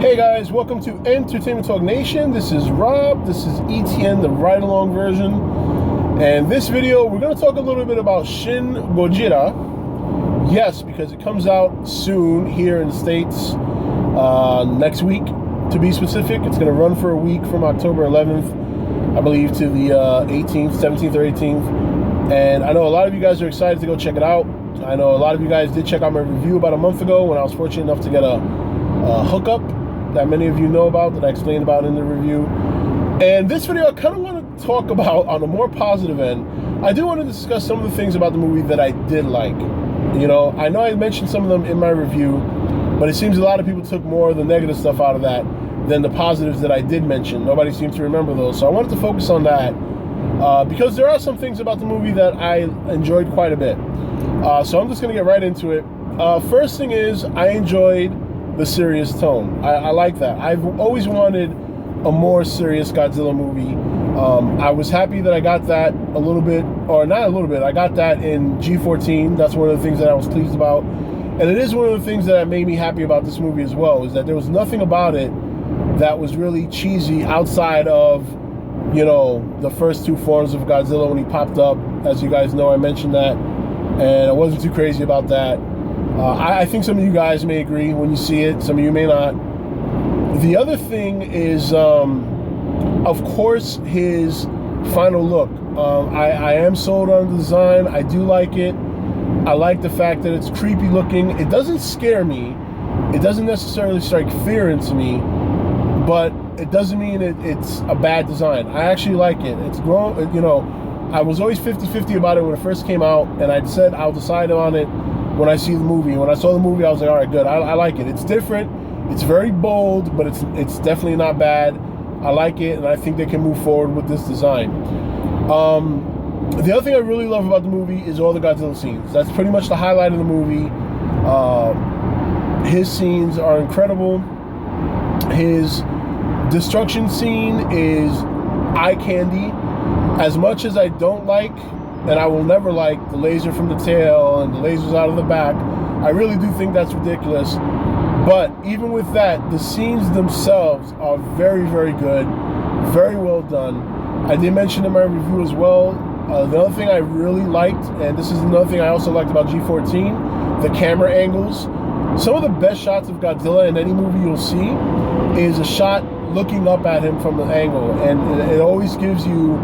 Hey guys, welcome to Entertainment Talk Nation. This is Rob. This is E.T.N, the ride-along version. And this video, we're going to talk a little bit about Shin Gojira. Yes, because it comes out soon here in the States, next week to be specific. It's going to run for a week from October 11th, I believe, to the 18th, 17th or 18th. And I know a lot of you guys are excited to go check it out. I know a lot of you guys did check out my review about a month ago when I was fortunate enough to get a hookup that many of you know about, that I explained about in the review. And this video, I kind of want to talk about on a more positive end. I do want to discuss some of the things about the movie that I did like. You know I mentioned some of them in my review, but it seems a lot of people took more of the negative stuff out of that than the positives that I did mention. Nobody seemed to remember those, so I wanted to focus on that because there are some things about the movie that I enjoyed quite a bit. So I'm just going to get right into it. First thing is, I enjoyed the serious tone. I like that. I've always wanted a more serious Godzilla movie. I was happy that I got that a little bit, or not a little bit, I got that in G14. That's one of the things that I was pleased about. And it is one of the things that made me happy about this movie as well, is that there was nothing about it that was really cheesy outside of, you know, the first two forms of Godzilla when he popped up. As you guys know, I mentioned that, and I wasn't too crazy about that. I think some of you guys may agree when you see it, some of you may not. The other thing is, of course, his final look. I am sold on the design. I do like it. I like the fact that it's creepy looking. It doesn't scare me. It doesn't necessarily strike fear into me, but it doesn't mean it's a bad design. I actually like it. It's grown, you know, I was always 50-50 about it when it first came out, and I said I'll decide on it when I see the movie. When I saw the movie, I was like, all right, good. I like it. It's different. It's very bold, but it's definitely not bad. I like it, and I think they can move forward with this design. The other thing I really love about the movie is all the Godzilla scenes. That's pretty much the highlight of the movie. His scenes are incredible. His destruction scene is eye candy. As much as I don't like, and I will never like, the laser from the tail and the lasers out of the back, I really do think that's ridiculous. But even with that, the scenes themselves are very, very good, very well done. I did mention in my review as well, the other thing I really liked, and this is another thing I also liked about G14, the camera angles. Some of the best shots of Godzilla in any movie you'll see is a shot looking up at him from the angle, and it always gives you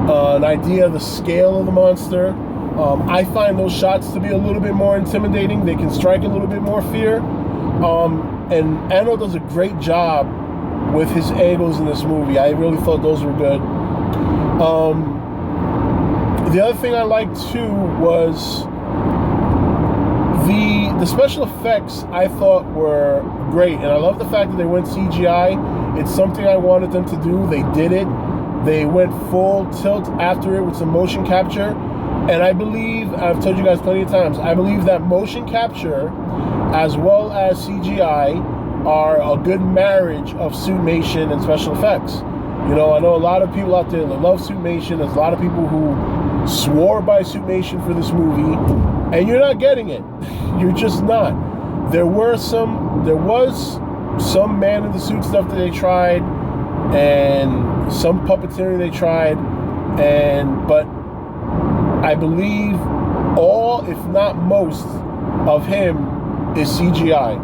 an idea of the scale of the monster. I find those shots to be a little bit more intimidating. They can strike a little bit more fear. And Anno does a great job with his angles in this movie. I really thought those were good. The other thing I liked too was the special effects. I thought were great, and I love the fact that they went CGI. It's something I wanted them to do. They did it. They went full tilt after it with some motion capture. And I believe, I've told you guys plenty of times, I believe that motion capture as well as CGI are a good marriage of suitmation and special effects. You know, I know a lot of people out there that love suitmation. There's a lot of people who swore by suitmation for this movie, and you're not getting it. You're just not. There was some man in the suit stuff that they tried, and some puppeteering they tried, but I believe all, if not most, of him is CGI.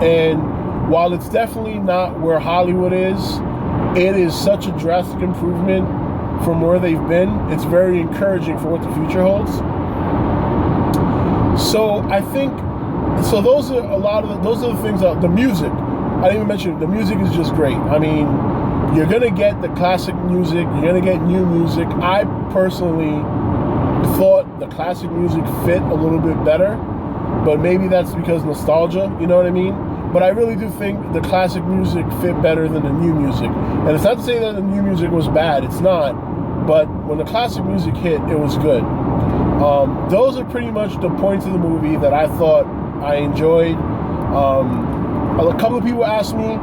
And while it's definitely not where Hollywood is, it is such a drastic improvement from where they've been. It's very encouraging for what the future holds. So I think, so those are the things. The music, I didn't even mention it. The music is just great. I mean, you're gonna get the classic music, you're gonna get new music. I personally thought the classic music fit a little bit better, but maybe that's because nostalgia, you know what I mean? But I really do think the classic music fit better than the new music. And it's not to say that the new music was bad, it's not, but when the classic music hit, it was good. Those are pretty much the points of the movie that I thought I enjoyed. A couple of people asked me,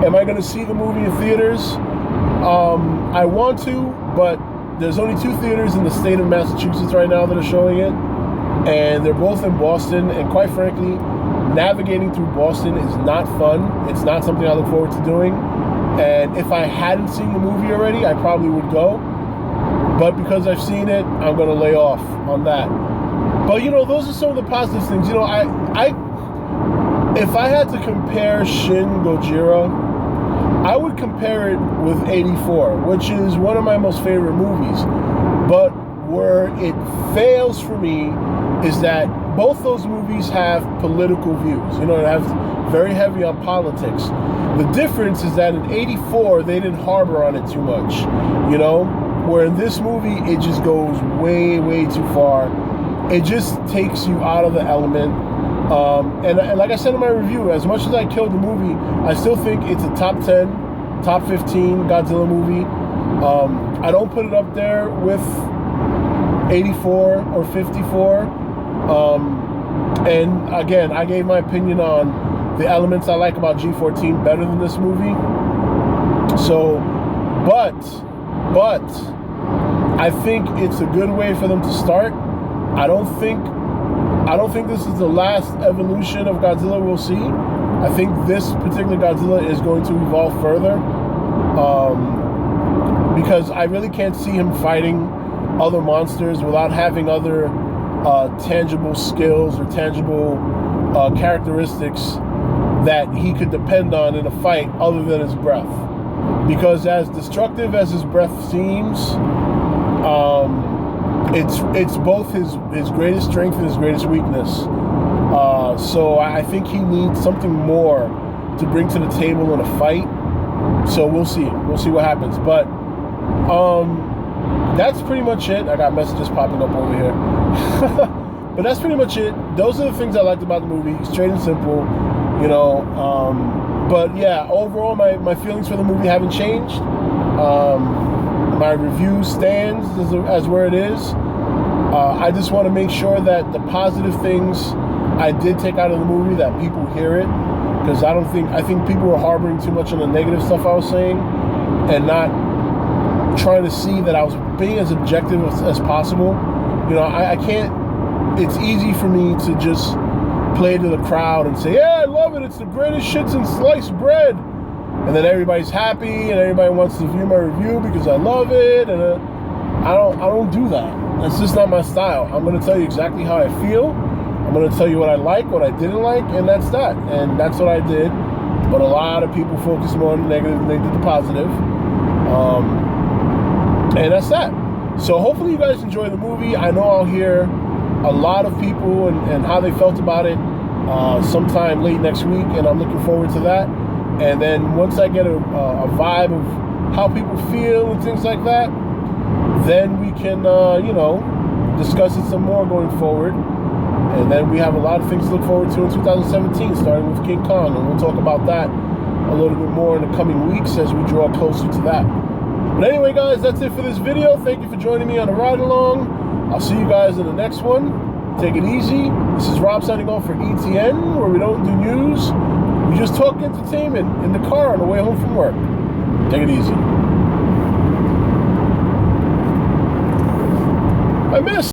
am I gonna see the movie in theaters? I want to, but there's only 2 theaters in the state of Massachusetts right now that are showing it, and they're both in Boston, and quite frankly, navigating through Boston is not fun. It's not something I look forward to doing. And if I hadn't seen the movie already, I probably would go. But because I've seen it, I'm going to lay off on that. But, you know, those are some of the positive things. You know, if I had to compare Shin Gojira, I would compare it with 84, which is one of my most favorite movies. But where it fails for me is that both those movies have political views. You know, it has very heavy on politics. The difference is that in 84, they didn't harbor on it too much, you know? Where in this movie, it just goes way, way too far. It just takes you out of the element. And like I said in my review, as much as I killed the movie, I still think it's a top 10, top 15 Godzilla movie. I don't put it up there with 84 or 54. And again, I gave my opinion on the elements I like about G14 better than this movie. So, but I think it's a good way for them to start. I don't think this is the last evolution of Godzilla we'll see. I think this particular Godzilla is going to evolve further. Because I really can't see him fighting other monsters without having other tangible skills or tangible characteristics that he could depend on in a fight other than his breath. Because as destructive as his breath seems, it's both his greatest strength and his greatest weakness. So I think he needs something more to bring to the table in a fight. So we'll see. We'll see what happens. But that's pretty much it. I got messages popping up over here. But that's pretty much it. Those are the things I liked about the movie. Straight and simple, you know. But yeah, overall, my feelings for the movie haven't changed. My review stands as where it is. I just want to make sure that the positive things I did take out of the movie, that people hear it. Because I think people were harboring too much on the negative stuff I was saying and not trying to see that I was being as objective as possible. You know, I can't, it's easy for me to just play to the crowd and say, yeah, I love it, it's the greatest shit since sliced bread. And then everybody's happy and everybody wants to view my review because I love it. And I don't do that. That's just not my style. I'm going to tell you exactly how I feel. I'm going to tell you what I like, what I didn't like, and that's that. And that's what I did. But a lot of people focus more on the negative than they did the positive. And that's that. So hopefully you guys enjoy the movie. I know I'll hear a lot of people and how they felt about it sometime late next week, and I'm looking forward to that. And then once I get a vibe of how people feel and things like that, then we can, you know, discuss it some more going forward. And then we have a lot of things to look forward to in 2017, starting with King Kong. And we'll talk about that a little bit more in the coming weeks as we draw closer to that. But anyway, guys, that's it for this video. Thank you for joining me on the ride along. I'll see you guys in the next one. Take it easy. This is Rob signing off for E.T.N, where we don't do news. We just talk entertainment in the car on the way home from work. Take it easy. I miss.